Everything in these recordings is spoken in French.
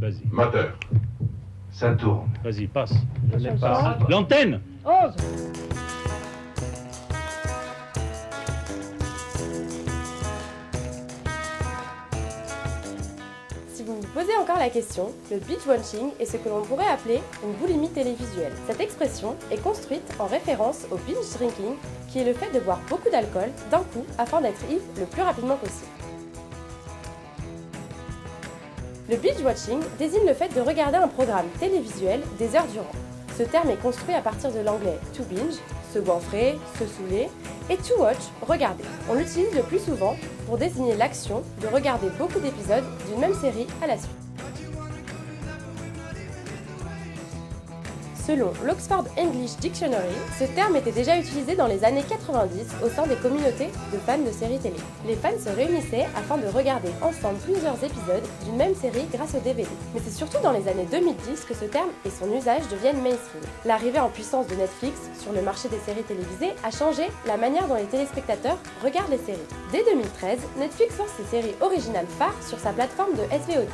Vas-y. Moteur. Ça tourne. Vas-y, passe. Je n'ai pas. L'antenne. 11. Si vous me posez encore la question, le binge-watching est ce que l'on pourrait appeler une boulimie télévisuelle. Cette expression est construite en référence au binge-drinking, qui est le fait de boire beaucoup d'alcool d'un coup afin d'être ivre le plus rapidement possible. Le binge-watching désigne le fait de regarder un programme télévisuel des heures durant. Ce terme est construit à partir de l'anglais to binge, se goinfrer, se saouler, et to watch, regarder. On l'utilise le plus souvent pour désigner l'action de regarder beaucoup d'épisodes d'une même série à la suite. Selon l'Oxford English Dictionary, ce terme était déjà utilisé dans les années 90 au sein des communautés de fans de séries télé. Les fans se réunissaient afin de regarder ensemble plusieurs épisodes d'une même série grâce au DVD. Mais c'est surtout dans les années 2010 que ce terme et son usage deviennent mainstream. L'arrivée en puissance de Netflix sur le marché des séries télévisées a changé la manière dont les téléspectateurs regardent les séries. Dès 2013, Netflix lance ses séries originales phares sur sa plateforme de SVOD.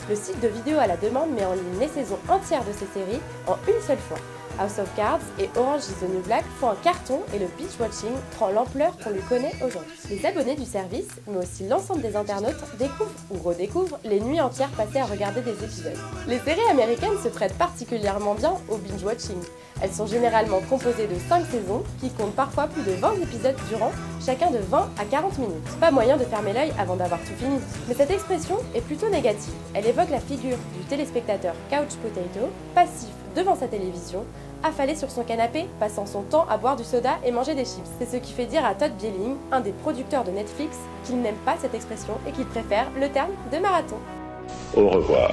Le site de vidéo à la demande met en ligne les saisons entières de ces séries en une seule fois. House of Cards et Orange is the New Black font un carton et le binge-watching prend l'ampleur qu'on lui connaît aujourd'hui. Les abonnés du service, mais aussi l'ensemble des internautes, découvrent ou redécouvrent les nuits entières passées à regarder des épisodes. Les séries américaines se prêtent particulièrement bien au binge-watching. Elles sont généralement composées de 5 saisons qui comptent parfois plus de 20 épisodes durant, chacun de 20 à 40 minutes. Pas moyen de fermer l'œil avant d'avoir tout fini. Mais cette expression est plutôt négative. Elle évoque la figure du téléspectateur couch potato, passif devant sa télévision, affalé sur son canapé, passant son temps à boire du soda et manger des chips. C'est ce qui fait dire à Todd Bieling, un des producteurs de Netflix, qu'il n'aime pas cette expression et qu'il préfère le terme de marathon. Au revoir.